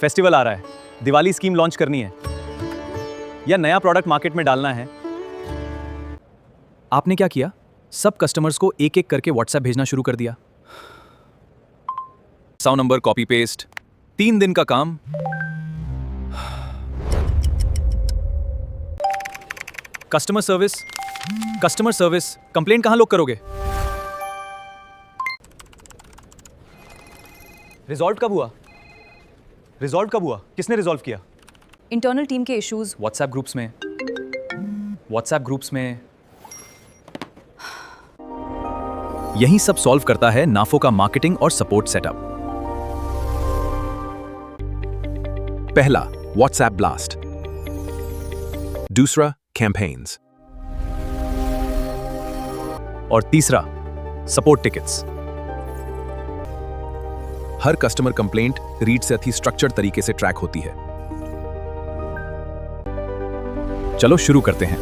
Festival आ रहा है, Diwali scheme launch करनी है या नया प्रोडक्ट मार्केट में डालना है। आपने क्या किया? सब कस्टमर्स को एक एक करके व्हाट्सएप भेजना शुरू कर दिया। 100 नंबर कॉपी पेस्ट, 3 दिन का काम। कस्टमर सर्विस, कंप्लेंट कहां लोग करोगे? रिजॉल्व कब हुआ? किसने रिजॉल्व किया? इंटरनल टीम के इश्यूज। व्हाट्सएप ग्रुप्स में। यही सब सॉल्व करता है नाफो का मार्केटिंग और सपोर्ट सेटअप। पहला, व्हाट्सएप ब्लास्ट। दूसरा, कैंपेन्स। और तीसरा, सपोर्ट टिकट्स। हर कस्टमर कंप्लेंट रीड से अति स्ट्रक्चर्ड तरीके से ट्रैक होती है। चलो शुरू करते हैं।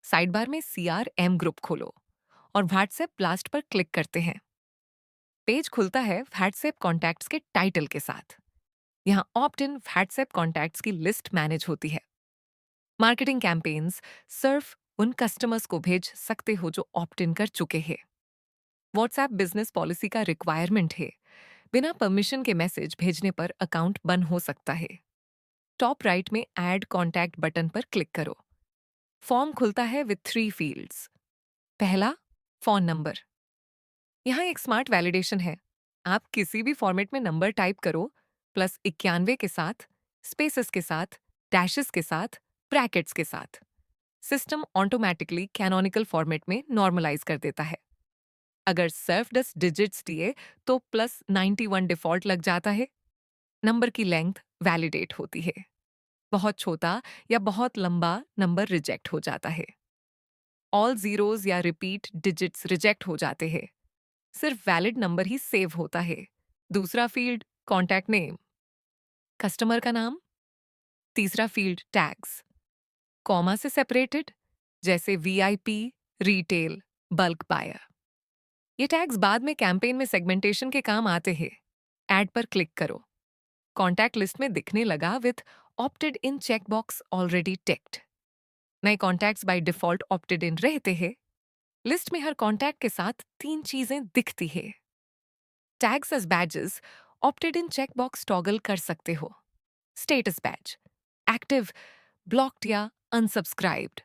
साइड बार में CRM ग्रुप खोलो और व्हाट्सएप ब्लास्ट पर क्लिक करते हैं। पेज खुलता है व्हाट्सएप कॉन्टैक्ट्स के टाइटल के साथ। यहां ऑप्ट इन व्हाट्सएप कॉन्टैक्ट्स की लिस्ट मैनेज होती है। मार्केटिंग कैंपेन्स सिर्फ उन कस्टमर्स को भेज सकते हो जो ऑप्ट इन कर चुके हैं। व्हाट्सएप बिजनेस पॉलिसी का रिक्वायरमेंट है, बिना परमिशन के मैसेज भेजने पर अकाउंट बंद हो सकता है। टॉप राइट में ऐड कॉन्टैक्ट बटन पर क्लिक करो। फॉर्म खुलता है विद 3 फील्ड्स। पहला, फोन नंबर। यहाँ एक स्मार्ट वैलिडेशन है। आप किसी भी फॉर्मेट में नंबर टाइप करो, +91 के साथ, स्पेसेस के साथ, डैशेस के साथ, ब्रैकेट्स के साथ। सिस्टम ऑटोमेटिकली कैनोनिकल फॉर्मेट में नॉर्मलाइज कर देता है। अगर सिर्फ 10 डिजिट्स दिए तो +91 डिफॉल्ट लग जाता है। नंबर की लेंथ वैलिडेट होती है। बहुत छोटा या बहुत लंबा नंबर रिजेक्ट हो जाता है। ऑल जीरोज या रिपीट डिजिट्स रिजेक्ट हो जाते हैं। सिर्फ वैलिड नंबर ही सेव होता है। दूसरा फील्ड, कॉन्टैक्ट नेम, कस्टमर का नाम। तीसरा फील्ड, टैग्स, कॉमा से सेपरेटेड, जैसे VIP, रिटेल, बल्क बायर। ये टैग्स बाद में कैंपेन में सेगमेंटेशन के काम आते हैं। ऐड पर क्लिक करो। कॉन्टैक्ट लिस्ट में दिखने लगा with opted in checkbox already ticked. नए कॉन्टैक्ट्स बाय डिफॉल्ट ऑप्टेड इन रहते हैं। लिस्ट में हर कॉन्टैक्ट के साथ 3 चीजें दिखती है। टैग्स एज बैजेस, ऑप्टेड इन चेकबॉक्स टॉगल कर सकते हो। स्टेटस बैज, एक्टिव, ब्लॉक्ड या अनसब्सक्राइब्ड।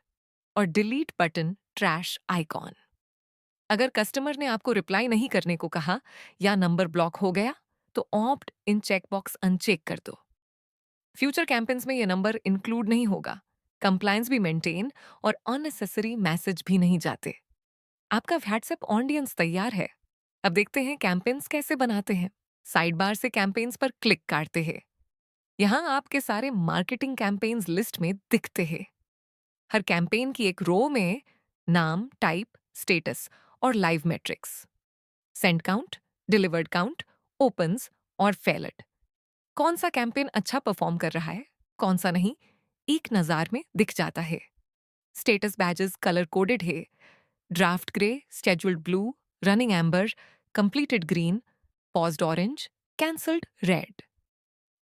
और डिलीट बटन, ट्रैश आइकॉन। अगर कस्टमर ने आपको रिप्लाई नहीं करने को कहा या नंबर ब्लॉक हो गया तो ऑप्ट इन चेकबॉक्स अनचेक कर दो। फ्यूचर कैंपेन्स में ये नंबर इंक्लूड नहीं होगा। कंप्लायंस भी मेंटेन और अननेसेसरी मैसेज भी नहीं जाते। आपका व्हाट्सएप ऑडियंस तैयार है। अब देखते हैं कैंपेन्स कैसे बनाते हैं। साइड बार से कैंपेन्स पर क्लिक करते हैं। यहाँ आपके सारे मार्केटिंग कैंपेन्स लिस्ट में दिखते हैं। हर कैंपेन की एक रो में नाम, टाइप, स्टेटस और live matrix, send count, delivered count, opens और फेल्ड। कौन सा कैंपेन अच्छा परफॉर्म कर रहा है, कौन सा नहीं, एक नज़ार में दिख जाता है। स्टेटस बैजेस कलर कोडेड है। Draft grey, scheduled blue, running amber, completed green, paused orange, cancelled red.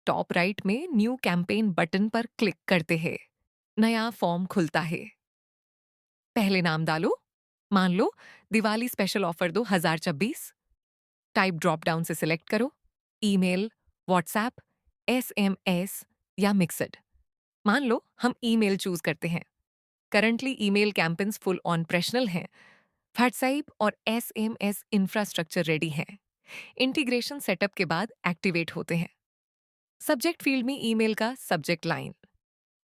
Top right में न्यू कैंपेन बटन पर क्लिक करते हैं। नया फॉर्म खुलता है। पहले नाम डालो, मान लो Diwali special offer 2026। Type drop down से सिलेक्ट करो, ईमेल, व्हाट्सएप, SMS या मिक्सड। मान लो हम ईमेल चूज करते हैं। Currently email campaigns full operational हैं। व्हाट्सएप और SMS इंफ्रास्ट्रक्चर रेडी है। इंटीग्रेशन सेटअप के बाद एक्टिवेट होते हैं। सब्जेक्ट फील्ड में ईमेल का सब्जेक्ट लाइन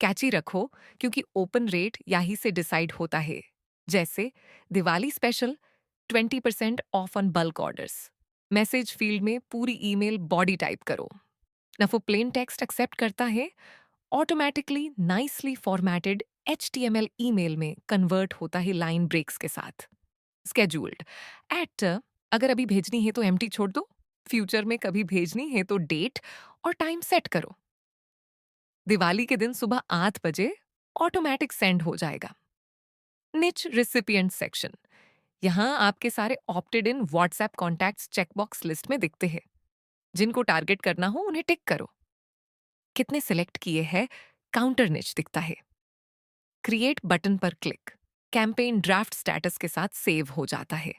कैची रखो, क्योंकि ओपन रेट यहीं से डिसाइड होता है। जैसे Diwali special 20% of on bulk orders. Message field में पूरी ईमेल बॉडी टाइप करो। ना वो प्लेन टेक्स्ट एक्सेप्ट करता है, automatically nicely formatted HTML email में कन्वर्ट होता है लाइन ब्रेक्स के साथ। स्केड्यूल्ड एट, अगर अभी भेजनी है तो एम्प्टी छोड़ दो, फ्यूचर में कभी भेजनी है तो डेट और टाइम सेट करो। दिवाली के दिन सुबह 8 बजे ऑटोमेटिक सेंड हो जाएगा। निच रिसिपिएंट सेक्शन, यहाँ आपके सारे ऑप्टेड इन व्हाट्सएप कॉन्टैक्ट्स चेकबॉक्स लिस्ट में दिखते हैं। जिनको टारगेट करना हो उन्हें टिक करो। कितने सिलेक्ट किए हैं काउंटर निच दिखता है। क्रिएट बटन पर क्लिक, कैंपेन ड्राफ्ट स्टेटस के साथ सेव हो जाता है।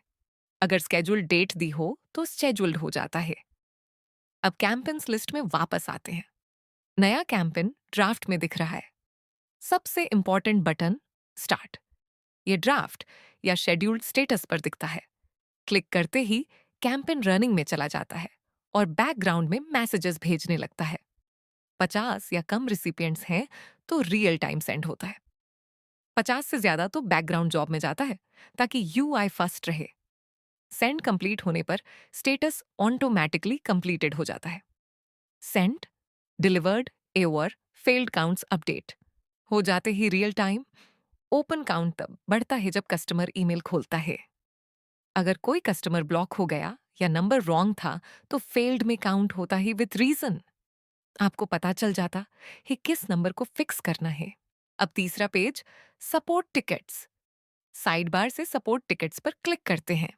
अगर स्केड्यूल डेट दी हो तो स्केड्यूल्ड हो जाता है। अब कैंपेन्स लिस्ट में वापस आते हैं। नया कैंपेन ड्राफ्ट में दिख रहा है। सबसे इंपॉर्टेंट बटन स्टार्ट। ये ड्राफ्ट या शेड्यूल्ड स्टेटस पर दिखता है। क्लिक करते ही कैंपेन रनिंग में चला जाता है और बैकग्राउंड में मैसेजेस भेजने लगता है। 50 या कम रिसिपिएंट्स हैं तो रियल टाइम सेंड होता है। 50 से ज्यादा तो बैकग्राउंड जॉब में जाता है ताकि यूआई फर्स्ट रहे। सेंड कंप्लीट होने पर स्टेटस ऑटोमैटिकली कंप्लीटेड हो जाता है। Send, delivered, ever, failed counts update हो जाते ही रियल टाइम। ओपन काउंट तब बढ़ता है जब कस्टमर ईमेल खोलता है। अगर कोई कस्टमर ब्लॉक हो गया या नंबर रॉन्ग था तो फेल्ड में काउंट होता ही विद रीजन। आपको पता चल जाता है किस नंबर को फिक्स करना है। अब तीसरा page support tickets. Side bar से सपोर्ट टिकट्स पर क्लिक करते हैं।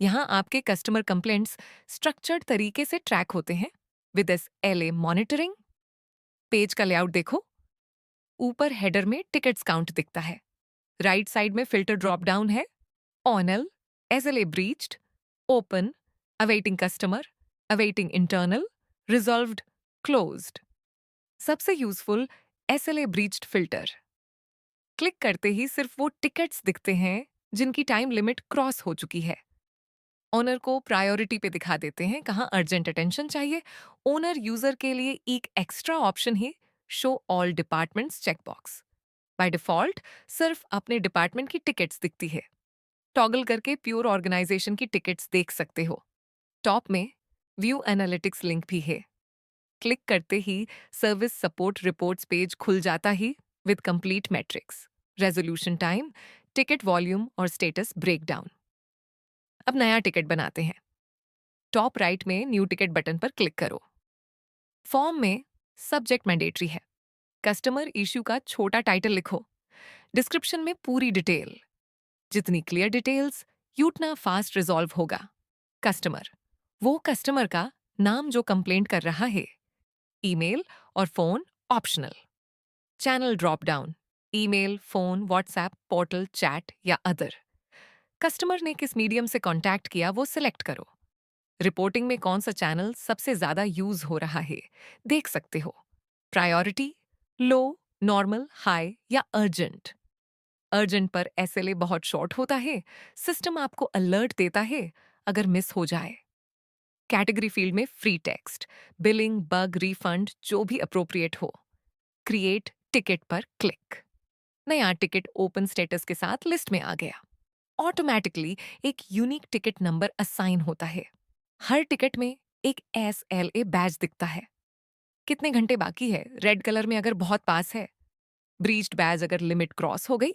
यहाँ आपके कस्टमर कंप्लेंट्स स्ट्रक्चर्ड तरीके से ट्रैक होते हैं विद SLA मॉनिटरिंग। पेज का लेआउट देखो। ऊपर हेडर में टिकट्स काउंट दिखता है। राइट साइड में फिल्टर ड्रॉप डाउन है। All, SLA breached, open, awaiting customer, awaiting internal, resolved, closed. सबसे useful SLA breached filter. Click करते ही सिर्फ वो टिकट्स दिखते हैं जिनकी टाइम लिमिट क्रॉस हो चुकी है। ओनर को प्रायोरिटी पे दिखा देते हैं कहाँ अर्जेंट अटेंशन चाहिए। ओनर यूजर के लिए एक एक्स्ट्रा ऑप्शन है show all departments checkbox. By default सिर्फ अपने डिपार्टमेंट की टिकट्स दिखती है। टॉगल करके प्योर ऑर्गेनाइजेशन की टिकट्स देख सकते हो। टॉप में व्यू एनालिटिक्स लिंक भी है। क्लिक करते ही सर्विस सपोर्ट रिपोर्ट्स पेज खुल जाता ही with complete matrix, resolution time, ticket volume और स्टेटस ब्रेकडाउन। अब नया टिकट बनाते हैं। टॉप राइट में न्यू टिकट बटन पर क्लिक करो। फॉर्म में सब्जेक्ट मैंडेटरी है। कस्टमर इश्यू का छोटा टाइटल लिखो। डिस्क्रिप्शन में पूरी डिटेल। जितनी क्लियर डिटेल्स उतना फास्ट रिजॉल्व होगा। कस्टमर, वो कस्टमर का नाम जो कंप्लेंट कर रहा है। ईमेल और phone optional. Channel drop down, email, phone, WhatsApp, portal, chat या अदर। कस्टमर ने किस मीडियम से कांटेक्ट किया वो सिलेक्ट करो। रिपोर्टिंग में कौन सा चैनल सबसे ज्यादा यूज हो रहा है देख सकते हो। प्रायोरिटी, लो, नॉर्मल, हाई या अर्जेंट। अर्जेंट पर SLA बहुत शॉर्ट होता है। सिस्टम आपको अलर्ट देता है अगर मिस हो जाए। कैटेगरी फील्ड में free text, billing, bug, refund जो भी अप्रोप्रिएट हो। क्रिएट टिकट पर क्लिक। नया टिकट ओपन स्टेटस के साथ लिस्ट में आ गया। ऑटोमेटिकली एक यूनिक टिकट नंबर असाइन होता है। हर टिकट में एक SLA बैज दिखता है। कितने घंटे बाकी है रेड कलर में अगर बहुत पास है। ब्रीच्ड बैज अगर लिमिट क्रॉस हो गई।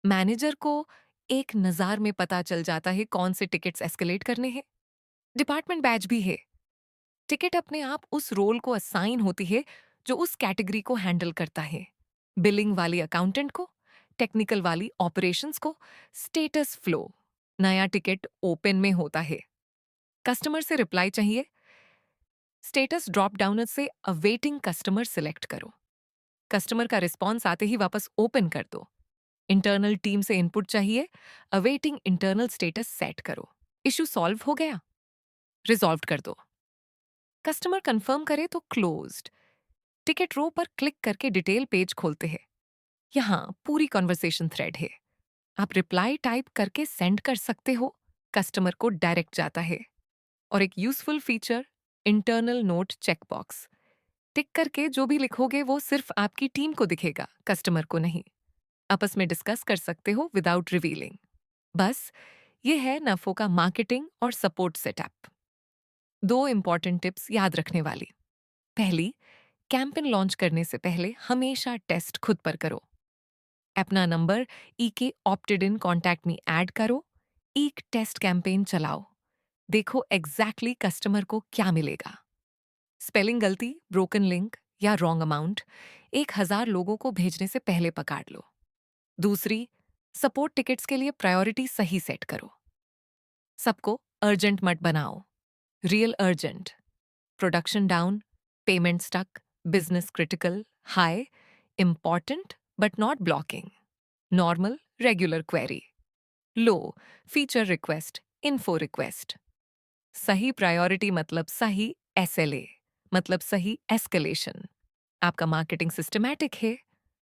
मैनेजर को एक नज़ार में पता चल जाता है कौन से टिकट्स एस्केलेट करने हैं। डिपार्टमेंट बैज भी है। टिकट अपने आप उस रोल को असाइन होती है जो उस कैटेगरी को हैंडल करता है। बिलिंग वाली अकाउंटेंट को, टेक्निकल वाली ऑपरेशंस को। स्टेटस फ्लो, नया टिकट ओपन में होता है। कस्टमर से रिप्लाई चाहिए। स्टेटस ड्रॉप डाउन से अवेटिंग कस्टमर सिलेक्ट करो। कस्टमर का रिस्पॉन्स आते ही वापस ओपन कर दो। इंटरनल टीम से इनपुट चाहिए। अवेटिंग इंटरनल स्टेटस सेट करो। इशू सॉल्व हो गया, रिजॉल्व कर दो। कस्टमर कंफर्म करे तो क्लोज्ड। टिकट रो पर क्लिक करके डिटेल पेज खोलते हैं। यहाँ पूरी कॉन्वर्सेशन थ्रेड है। आप रिप्लाई टाइप करके सेंड कर सकते हो। कस्टमर को डायरेक्ट जाता है। और एक useful feature internal note checkbox. Tick करके जो भी लिखोगे वो सिर्फ आपकी टीम को दिखेगा, कस्टमर को नहीं। आपस में डिस्कस कर सकते हो विदाउट रिवीलिंग। बस ये है नफो का मार्केटिंग और सपोर्ट सेटअप। 2 इंपॉर्टेंट टिप्स याद रखने वाली। पहली, कैंपेन लॉन्च करने से पहले हमेशा टेस्ट खुद पर करो। अपना नंबर के ऑप्टेड इन कॉन्टैक्ट में ऐड करो। एक टेस्ट कैंपेन चलाओ। देखो एग्जैक्टली कस्टमर को क्या मिलेगा। स्पेलिंग गलती, ब्रोकन लिंक या रॉन्ग अमाउंट 1000 लोगों को भेजने से पहले पकड़ लो। दूसरी, सपोर्ट टिकट्स के लिए प्रायोरिटी सही सेट करो। सबको अर्जेंट मत बनाओ। Real urgent, production down, payment stuck, business critical, high, important but not blocking, normal, regular query, low, feature request, info request. सही प्रायोरिटी मतलब सही SLA, मतलब सही एस्केलेशन। आपका मार्केटिंग सिस्टमैटिक है,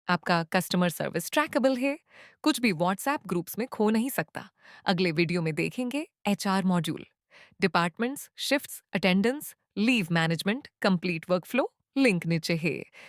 आपका कस्टमर सर्विस ट्रैकेबल है, कुछ भी व्हाट्सएप ग्रुप्स में खो नहीं सकता। अगले वीडियो में देखेंगे HR module, departments, shifts, attendance, leave management, complete workflow, link नीचे है।